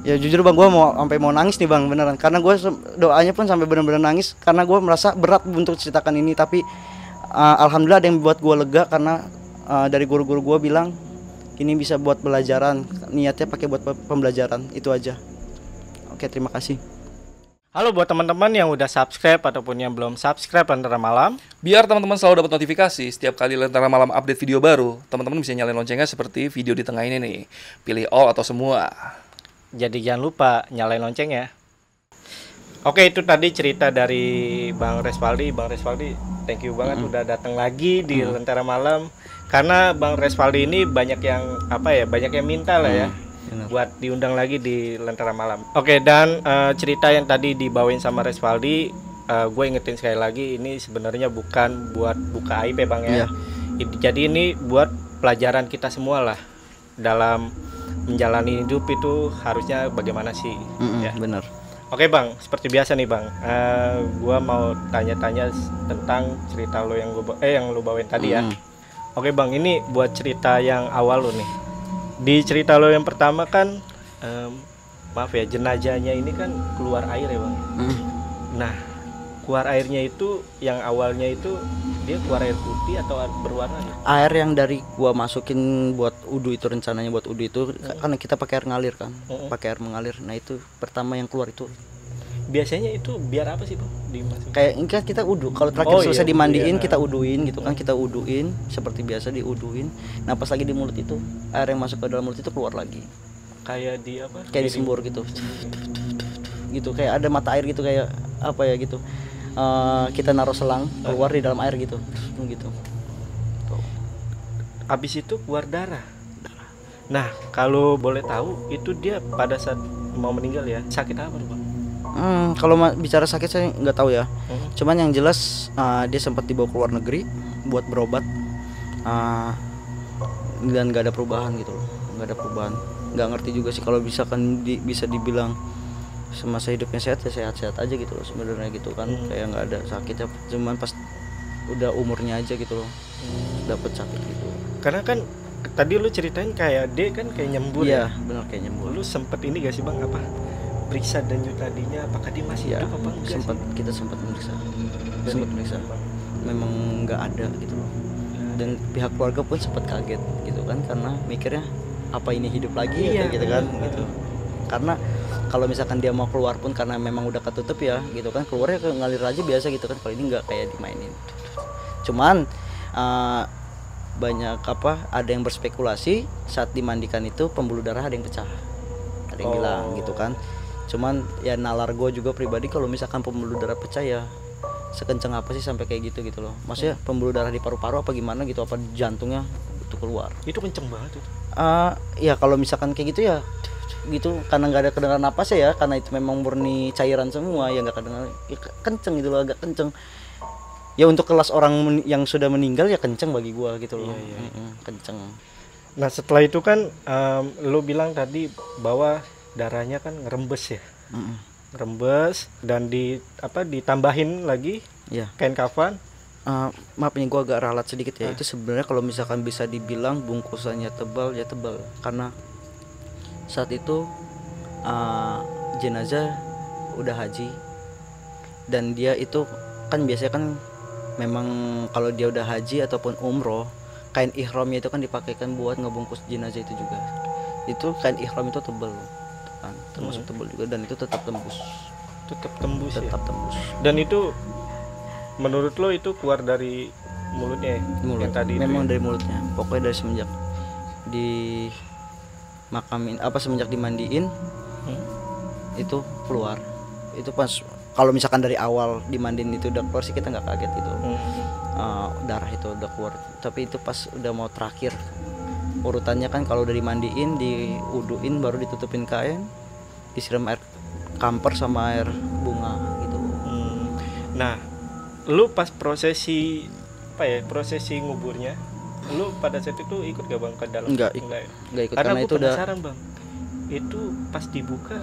Ya jujur bang, gue mau nangis nih bang, beneran, karena gue doanya pun sampai bener-bener nangis, karena gue merasa berat untuk ceritakan ini. Tapi alhamdulillah ada yang buat gue lega, karena dari guru-guru gue bilang ini bisa buat pelajaran, niatnya pakai buat pembelajaran, itu aja. Oke, terima kasih. Halo buat teman-teman yang udah subscribe ataupun yang belum subscribe Lentera Malam. Biar teman-teman selalu dapat notifikasi setiap kali Lentera Malam update video baru, teman-teman bisa nyalain loncengnya seperti video di tengah ini nih. Pilih all atau semua. Jadi jangan lupa nyalain loncengnya. Oke, itu tadi cerita dari Bang Resvaldi. Bang Resvaldi, thank you banget udah datang lagi di Lentera Malam. Karena Bang Resvaldi ini banyak yang banyak yang minta lah ya, buat diundang lagi di Lentera Malam. Oke, dan cerita yang tadi dibawain sama Resvaldi, gue ingetin sekali lagi, ini sebenarnya bukan buat buka aib ya Bang ya. Jadi ini buat pelajaran kita semua lah dalam menjalani hidup itu harusnya bagaimana sih. Benar. Oke bang, seperti biasa nih bang, gua mau tanya-tanya tentang cerita lo yang yang lo bawain tadi ya. Oke bang, ini buat cerita yang awal lo nih. Di cerita lo yang pertama kan, maaf ya, jenazahnya ini kan keluar air ya bang. Nah, keluar airnya itu yang awalnya itu dia keluar air putih atau berwarna ya? Air yang dari gua masukin buat udu itu, rencananya buat udu itu karena kita pakai air ngalir kan, pakai air mengalir. Nah itu pertama yang keluar itu. Biasanya itu biar apa sih bang? Dimasukin? Kayak ini kan kita udu, kalau terakhir selesai iya, dimandiin iya. kita uduin gitu kan, kita uduin seperti biasa diuduin. Nah pas lagi di mulut itu air yang masuk ke dalam mulut itu keluar lagi, Kayak di apa? kayak disembur gitu, gitu kayak ada mata air gitu, kayak apa ya gitu. Kita naruh selang keluar di dalam air gitu, gitu. Abis itu keluar darah. Nah, kalau boleh tahu itu dia pada saat mau meninggal ya sakit apa tuh, bang? Kalau bicara sakit saya nggak tahu ya. Cuman yang jelas dia sempat dibawa ke luar negeri buat berobat, dan nggak ada perubahan gitu loh, nggak ada perubahan. Nggak ngerti juga sih kalau misalkan bisa dibilang semasa hidupnya sehat ya sehat-sehat aja gitu loh sebenarnya gitu kan. Kayak nggak ada sakitnya, cuman pas udah umurnya aja gitu loh dapat sakit gitu. Karena kan tadi lu ceritain kayak dia kan kayak nyembur Iya, ya. benar kayak nyembur. Lu sempet ini gak sih bang, apa periksa denyut nadinya apakah dia masih Ya, hidup apa enggak sempat sih? kita sempat meriksa. Dari- Sempat meriksa. Memang nggak ada gitu loh. Dan pihak keluarga pun sempat kaget gitu kan, karena mikirnya apa ini hidup lagi Iya, gitu kan bener. gitu. Karena kalau misalkan dia mau keluar pun karena memang udah ketutup ya gitu kan, keluarnya ke ngalir aja biasa gitu kan. Kalau ini nggak kayak dimainin. Cuman banyak ada yang berspekulasi saat dimandikan itu pembuluh darah ada yang pecah, ada yang bilang gitu kan. Cuman ya nalar gue juga pribadi, kalau misalkan pembuluh darah pecah ya sekencang apa sih sampai kayak gitu loh. Maksudnya pembuluh darah di paru-paru apa gimana gitu, apa jantungnya itu keluar. Itu kenceng banget itu. Ya kalau misalkan kayak gitu ya gitu, karena nggak ada kedengaran napasnya ya, karena itu memang murni cairan semua ya, nggak kedengaran ya, kenceng gitu loh, agak kenceng ya. Untuk kelas orang yang sudah meninggal ya kenceng bagi gua gitu loh. Iya. Kenceng. Nah setelah itu kan lu bilang tadi bahwa darahnya kan ngerembes ya. Ngerembes dan ditambahin lagi Ya. kain kafan. Maaf ini gua agak ralat sedikit ya. Itu sebenarnya kalau misalkan bisa dibilang bungkusannya tebal ya tebal, karena saat itu jenazah udah haji, dan dia itu kan biasanya kan memang kalau dia udah haji ataupun umroh, kain ihramnya itu kan dipakaikan buat ngebungkus jenazah itu juga. Itu kain ihram itu tebal kan, termasuk tebal juga, dan itu tetap tembus. Tetap tembus ya. Tetap tembus. Dan itu menurut lo itu keluar dari mulutnya ya? Mulut. Yang tadi Memang itu ya? dari mulutnya. Pokoknya dari semenjak di makamin semenjak dimandiin itu keluar. Itu pas kalau misalkan dari awal dimandiin itu udah keluar sih kita nggak kaget gitu. Darah itu udah keluar. Tapi itu pas udah mau terakhir urutannya kan, kalau udah dimandiin, diuduin, baru ditutupin kain, disiram air kamper sama air bunga gitu. Nah, lu pas prosesi prosesi nguburnya, lu pada saat itu ikut gak bang ke dalam? Enggak ya? ikut Karena karena gue itu udah penasaran bang, itu pas dibuka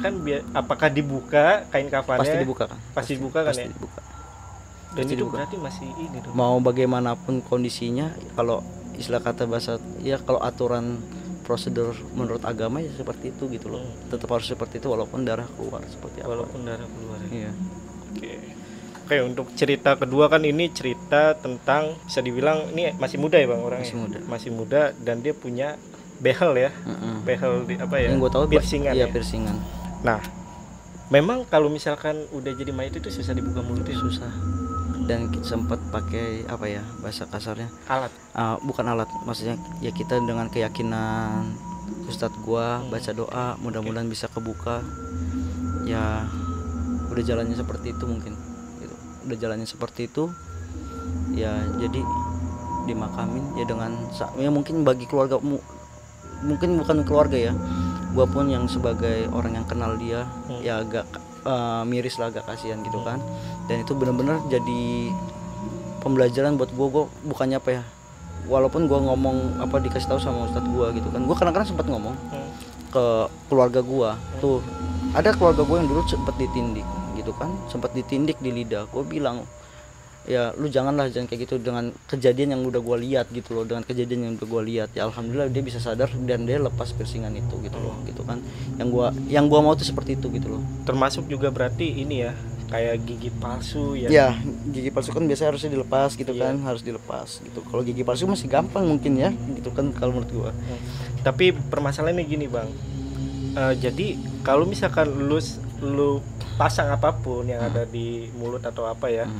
kan apakah dibuka kain kafannya? pasti dibuka kan. Pasti dibuka kan pasti ya? dibuka. Dan Pasti itu dibuka. berarti masih ini dong. Mau bagaimanapun kondisinya, kalau istilah kata bahasa ya, kalau aturan prosedur menurut agama ya seperti itu gitu loh. Tetap harus seperti itu walaupun darah keluar seperti apa. Walaupun darah keluar ya. Iya. Oke, untuk cerita kedua kan ini cerita tentang, bisa dibilang ini masih muda ya bang orangnya? Masih muda dan dia punya behel ya. Behel di apa ya? Yang gue tahu piercingan iya, ya. piercingan. Nah, memang kalau misalkan udah jadi mayat itu susah dibuka mulutnya. Susah. Dan sempat pakai apa ya bahasa kasarnya? Alat. Bukan alat, maksudnya ya kita dengan keyakinan Ustadz gua baca doa, mudah-mudahan bisa kebuka. Ya udah jalannya seperti itu mungkin. Gitu. Udah jalannya seperti itu. Ya jadi dimakamin ya dengan ya mungkin bagi keluarga, mungkin bukan keluarga ya, gua pun yang sebagai orang yang kenal dia ya agak miris lah, agak kasihan gitu kan. Dan itu benar-benar jadi pembelajaran buat gua bukannya apa ya, walaupun gua ngomong apa dikasih tahu sama ustadz gua gitu kan, gua kadang-kadang sempat ngomong ke keluarga gua tuh ada keluarga gue yang dulu sempat ditindik gitu kan, sempat ditindik di lidah. Gue bilang ya lu jangan kayak gitu dengan kejadian yang udah gue lihat gitu loh, dengan kejadian yang udah gue lihat. Ya alhamdulillah dia bisa sadar dan dia lepas piercingan itu gitu loh, gitu kan. Yang gua mau tuh seperti itu gitu loh. Termasuk juga berarti ini ya, kayak gigi palsu ya. Ya gigi palsu kan biasanya harusnya dilepas gitu Iya. kan, harus dilepas gitu. Kalau gigi palsu masih gampang mungkin ya gitu kan kalau menurut gua. Tapi permasalahannya gini bang, jadi kalau misalkan lu pasang apapun yang ada di mulut atau apa ya,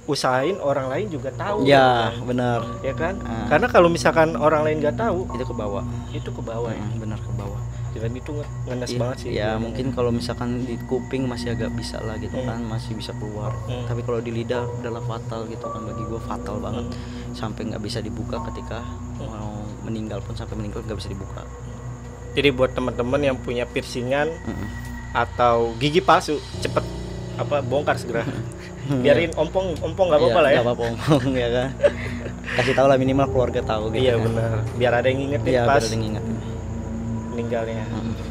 usahain orang lain juga tahu. Ya kan? benar. Ya kan? Karena kalau misalkan orang lain nggak tahu, Itu ke bawah. itu ke bawah ya. Benar ke bawah. Dan itu ngenes Iya, banget sih. ya mungkin kalau misalkan di kuping masih agak bisa lah gitu kan, masih bisa keluar. Tapi kalau di lidah udahlah fatal gitu kan, bagi gue fatal banget. Sampai nggak bisa dibuka ketika mau meninggal pun, sampai meninggal nggak bisa dibuka. Jadi buat teman-teman yang punya piercingan atau gigi palsu, cepet bongkar segera. Biarin ompong nggak apa-apa lah ya. Nggak apa-apa ompong ya kan. Kasih tahu lah, minimal keluarga tahu gitu. Iya benar. Biar ada yang ngingetin Iya, pas biar ada yang ingat. meninggalnya.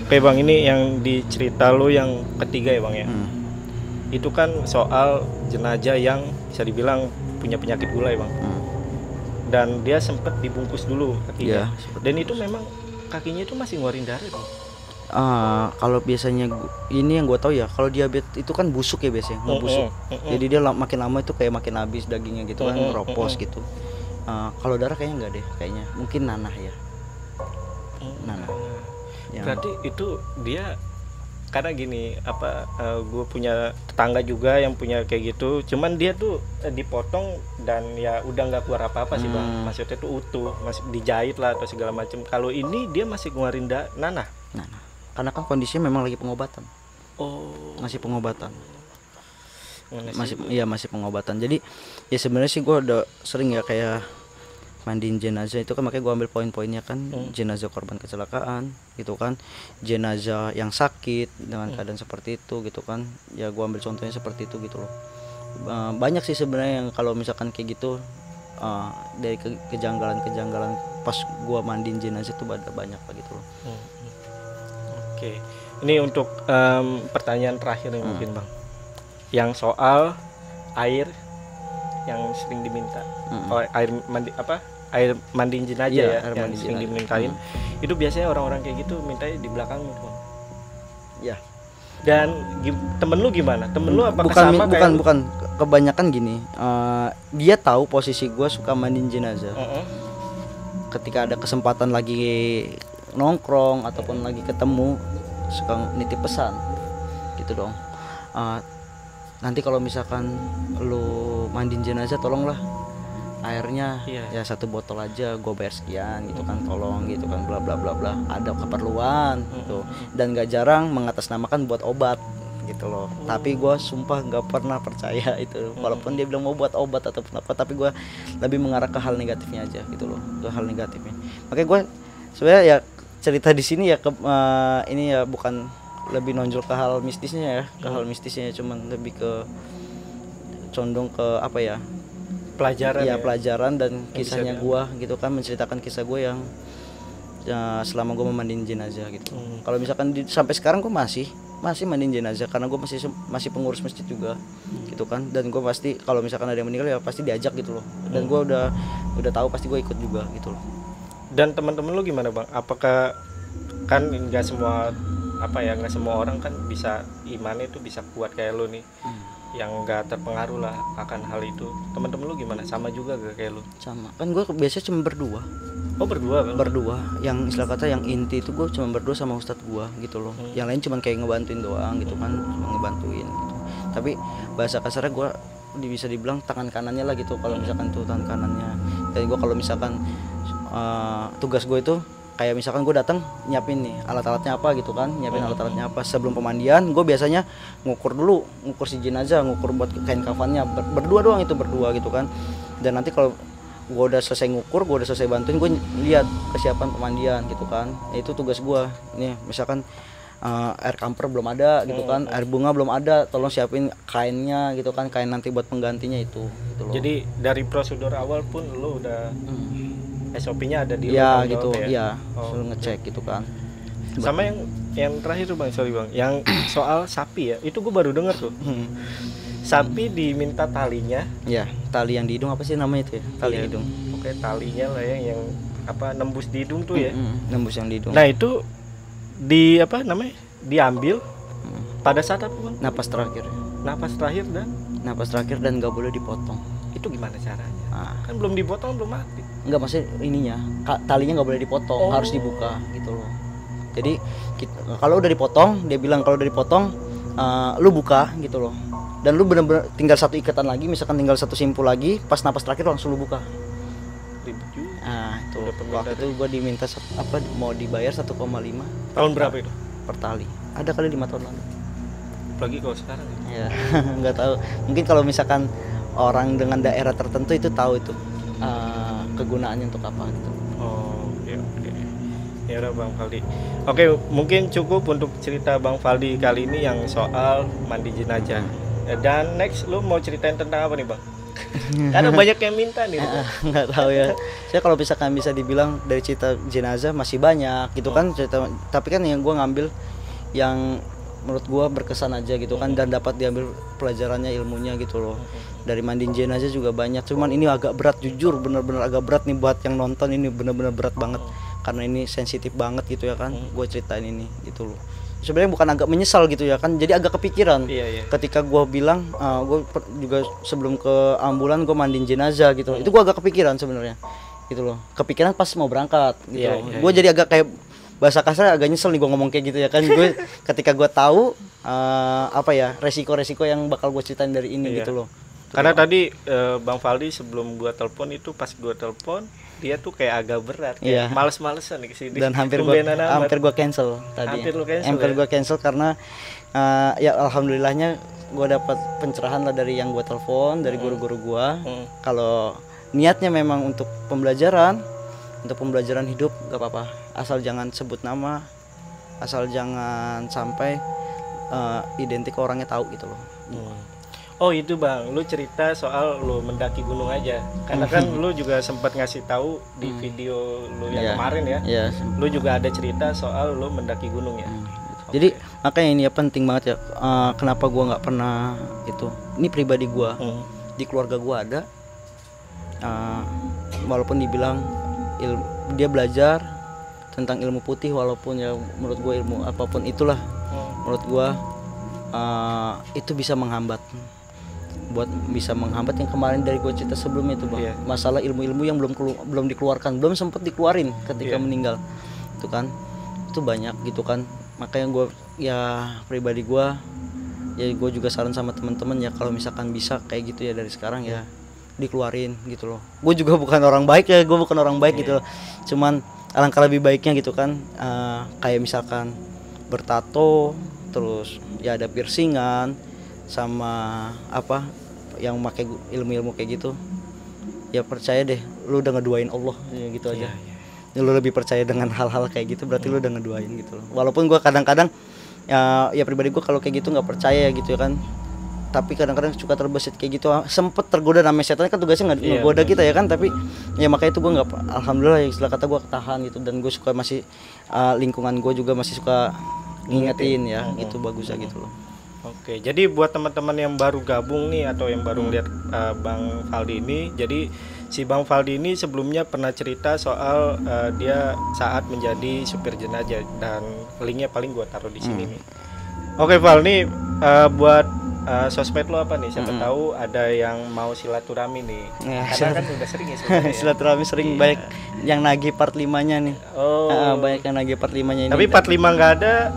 Oke bang, ini yang di cerita lu yang ketiga ya bang ya. Itu kan soal jenazah yang bisa dibilang punya penyakit gula ya bang. Dan dia sempat dibungkus dulu kakinya. Iya, Dan itu memang kakinya itu masih ngeluarin darah bang. Kalau biasanya ini yang gue tahu ya, kalau diabetes itu kan busuk ya biasanya, ngebusuk. Jadi dia makin lama itu kayak makin habis dagingnya gitu kan, ropos gitu. Kalau darah kayaknya enggak deh, kayaknya mungkin nanah ya. Nanah. Ya. Berarti itu dia karena gini gue punya tetangga juga yang punya kayak gitu, cuman dia tuh dipotong dan ya udah nggak keluar apa-apa sih bang, maksudnya tuh utuh, masih dijahit lah atau segala macam. Kalau ini dia masih ngeluarin nanah. Nanah. Karena kan kondisinya memang lagi pengobatan. Oh, Masih pengobatan. ngenes Masih pengobatan. Jadi ya sebenarnya sih gue udah sering ya kayak mandiin jenazah itu kan, makanya gue ambil poin-poinnya kan. Jenazah korban kecelakaan gitu kan, jenazah yang sakit dengan keadaan seperti itu gitu kan, ya gue ambil contohnya seperti itu gitu loh. Banyak sih sebenarnya yang kalau misalkan kayak gitu, dari kejanggalan pas gue mandiin jenazah itu ada banyak lah gitu loh. Oke, ini untuk pertanyaan terakhir nih mungkin bang, yang soal air yang sering diminta, air mandiin jenazah Iya, ya, air yang mandiin sering jenazah. dimintain. Itu biasanya orang-orang kayak gitu mintanya di belakang gitu bang. Ya. Dan temen lu gimana? Temen lu apakah sama kayak lu? bukan kebanyakan gini, dia tahu posisi gue suka mandiin jenazah. Ketika ada kesempatan lagi nongkrong ataupun lagi ketemu, suka nitip pesan gitu dong. Nanti kalau misalkan lu mandiin jenazah, tolonglah airnya ya 1 botol aja, gue bayar sekian gitu kan, tolong gitu kan, bla bla bla bla. Ada keperluan gitu. Dan gak jarang mengatasnamakan buat obat gitu loh. Tapi gue sumpah nggak pernah percaya itu, walaupun dia bilang mau buat obat ataupun apa, tapi gue lebih mengarah ke hal negatifnya aja gitu loh, ke hal negatifnya. Makanya gue sebenarnya ya cerita di sini ya ini ya bukan lebih nonjol ke hal mistisnya ya, ke hal mistisnya, cuman lebih ke condong ke apa ya, Pelajaran ya. pelajaran dan Yang kisahnya bisa gue gitu kan, menceritakan kisah gue yang selama gue memandiin jenazah gitu. Kalau misalkan sampai sekarang gue masih mandiin jenazah karena gue masih pengurus masjid juga gitu kan, dan gue pasti kalau misalkan ada yang meninggal ya pasti diajak gitu loh, dan gue udah tahu pasti gue ikut juga gitu loh. Dan teman-teman lu gimana bang? Apakah kan nggak semua nggak semua orang kan bisa imannya itu bisa kuat kayak lu nih, yang nggak terpengaruh lah akan hal itu. Teman-teman lu gimana? Sama juga gak kayak lu? Sama kan, gue biasanya cuma berdua. Oh berdua bang? Berdua, yang istilah kata yang inti itu gue cuma berdua sama ustadz gue gitu loh. Yang lain cuma kayak ngebantuin doang gitu kan, cuma ngebantuin gitu. Tapi bahasa kasarnya gue bisa dibilang tangan kanannya lah gitu, kalau misalkan tuh tangan kanannya. Dan gue kalau misalkan tugas gue itu kayak misalkan gue datang nyiapin nih alat-alatnya apa gitu kan, nyiapin alat-alatnya apa sebelum pemandian. Gue biasanya ngukur si jenazah, ngukur buat kain kafannya, berdua doang itu, berdua gitu kan. Dan nanti kalau gue udah selesai ngukur, gue udah selesai bantuin, gue lihat kesiapan pemandian gitu kan. Itu tugas gue nih, misalkan air kamper belum ada gitu kan, air bunga belum ada, tolong siapin kainnya gitu kan, kain nanti buat penggantinya itu gitu loh. Jadi dari prosedur awal pun lu udah SOP-nya ada di ya lu gitu ya? ya, suruh ngecek gitu kan. Sama yang terakhir tuh Bang, sorry Bang, yang soal sapi ya, itu gue baru denger tuh. Sapi diminta talinya. Ya, tali yang di hidung apa sih namanya itu ya? Tali Iya. hidung. Oke, talinya lah yang apa nembus di hidung tuh ya. Nembus yang di hidung. Nah itu di apa namanya diambil pada saat apa Bang? Napas terakhir. Napas terakhir dan Napas terakhir dan nggak boleh dipotong. itu gimana caranya? Ah. Kan belum dipotong belum mati. Enggak, maksudnya ininya talinya nggak boleh dipotong, Oh. harus dibuka gitu loh. Jadi kalau udah dipotong, dia bilang kalau udah dipotong lu buka gitu loh. Dan lu bener-bener tinggal satu ikatan lagi, misalkan tinggal satu simpul lagi, pas napas terakhir langsung lu buka. Ribet juga. Nah itu Udah permintaan. waktu itu gue diminta mau dibayar 1,5 Tahun berapa itu? per tali. Ada kali 5 tahun lalu. Lagi kalau sekarang ya. Ya nggak tahu. Mungkin kalau misalkan orang dengan daerah tertentu itu tahu itu kegunaannya untuk apa gitu. Oh, oke. Ya udah Bang Faldi. Oke, mungkin cukup untuk cerita Bang Faldi kali ini yang soal mandi jenazah. Dan next lu mau ceritain tentang apa nih Bang? Karena banyak yang minta nih. Bang. Nggak tahu ya. Saya kalau misalkan bisa dibilang dari cerita jenazah masih banyak gitu kan cerita, tapi kan yang gue ngambil yang menurut gue berkesan aja gitu kan, dan dapat diambil pelajarannya, ilmunya gitu loh. Dari mandiin jenazah juga banyak, cuman ini agak berat, jujur bener-bener agak berat nih buat yang nonton, ini bener-bener berat banget karena ini sensitif banget gitu ya kan. Gue ceritain ini gitu loh, sebenarnya bukan agak menyesal gitu ya kan, jadi agak kepikiran. Iya. Ketika gue bilang gue juga sebelum ke ambulan gue mandiin jenazah gitu, itu gue agak kepikiran sebenarnya gitu loh, kepikiran pas mau berangkat gitu. Gue jadi agak kayak bahasa kasar agak nyesel nih gue ngomong kayak gitu ya kan. Gue ketika gue tahu apa ya resiko-resiko yang bakal gue ceritain dari ini gitu loh. Karena tadi Bang Faldi sebelum gua telepon itu, pas gua telepon dia tuh kayak agak berat, kayak males-malesan nih kesini. Dan hampir gue cancel tadi. Hampir gue cancel karena ya alhamdulillahnya gue dapat pencerahan lah dari yang gue telepon, dari guru-guru gue. Kalau niatnya memang untuk pembelajaran hidup gak apa-apa, asal jangan sebut nama, asal jangan sampai identik orangnya tahu gitu loh. Oh itu Bang, lu cerita soal lu mendaki gunung aja. Karena kan lu juga sempat ngasih tahu di video lu yang kemarin ya. Iya. Lu juga ada cerita soal lu mendaki gunung ya. Jadi makanya ini ya penting banget ya. Kenapa gua nggak pernah itu? Ini pribadi gua. Di keluarga gua ada. Walaupun dibilang dia belajar tentang ilmu putih, walaupun ya menurut gua ilmu apapun itulah, menurut gua itu bisa menghambat. Bisa menghambat yang kemarin dari gue cerita sebelumnya itu Bang. Masalah ilmu-ilmu yang belum dikeluarkan, belum sempat dikeluarin ketika meninggal itu kan, itu banyak gitu kan. Makanya gue ya pribadi gue juga saran sama teman-teman ya, kalau misalkan bisa kayak gitu ya dari sekarang ya dikeluarin gitu loh. Gue juga bukan orang baik ya, gitu loh. Cuman alangkah lebih baiknya gitu kan, kayak misalkan bertato, terus ya ada piercingan, sama apa yang pakai ilmu-ilmu kayak gitu, ya percaya deh lu udah ngeduain Allah ya gitu aja. Ya, lu lebih percaya dengan hal-hal kayak gitu berarti lu udah ngeduain gitu loh. Walaupun gua kadang-kadang ya pribadi gua kalau kayak gitu nggak percaya gitu ya kan, tapi kadang-kadang suka terbesit kayak gitu, sempet tergoda namanya setan kan, tugasnya ngegoda kita ya kan. Tapi ya makanya itu gua nggak, alhamdulillah ya istilah kata gua ketahan gitu, dan gue suka masih lingkungan gue juga masih suka ngingetin ya, itu bagusnya gitu loh. Oke, jadi buat teman-teman yang baru gabung nih atau yang baru lihat Bang Faldi ini, jadi si Bang Faldi ini sebelumnya pernah cerita soal dia saat menjadi supir jenazah, dan linknya paling gua taruh di sini nih. Oke Val, nih buat sosmed lo apa nih? Siapa tahu ada yang mau silaturahmi nih. Ya, karena kan udah sering ya sebenarnya. Silaturahmi sering banyak yang nagih part 5-nya nih. Banyak yang nagih part 5-nya ini. Tapi part 5 nggak ada,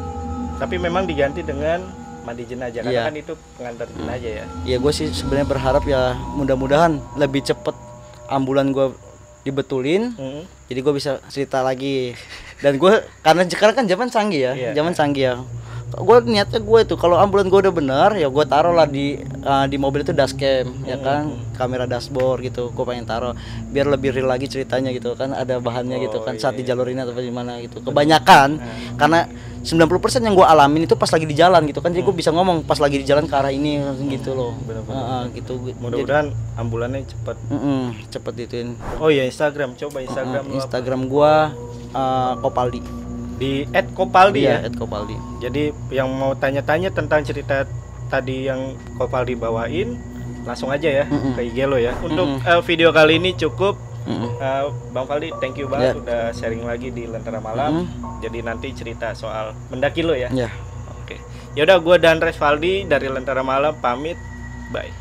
tapi memang diganti dengan mandi jenazah, karena kan itu pengantar jenazah ya. Iya, gue sih sebenarnya berharap ya mudah-mudahan lebih cepet ambulan gue dibetulin, jadi gue bisa cerita lagi. Dan gue karena sekarang kan zaman canggih ya, canggih ya. Gue niatnya gue itu kalau ambulan gue udah bener ya gue taruh lah di mobil itu dashcam ya kan, kamera dashboard gitu. Gue pengen taruh biar lebih real lagi ceritanya gitu kan, ada bahannya gitu kan saat di jalur ini atau gimana gitu. Kebanyakan karena 90% yang gue alamin itu pas lagi di jalan gitu kan, jadi gue bisa ngomong pas lagi di jalan ke arah ini gitu loh. Gitu. Mudah-mudahan ambulannya cepet cepet ituin. Oh ya Instagram, coba Instagram Instagram gue Kopaldi. Di @kopaldi Iya, ya. @kopaldi. Jadi yang mau tanya-tanya tentang cerita tadi yang Kopaldi bawain, langsung aja ya ke IG lo ya. Untuk video kali ini cukup. Bang Faldi, thank you banget udah sharing lagi di Lentera Malam. Jadi nanti cerita soal mendaki lo ya. Ya. Oke. Yaudah, gue dan Resvaldi dari Lentera Malam pamit. Bye.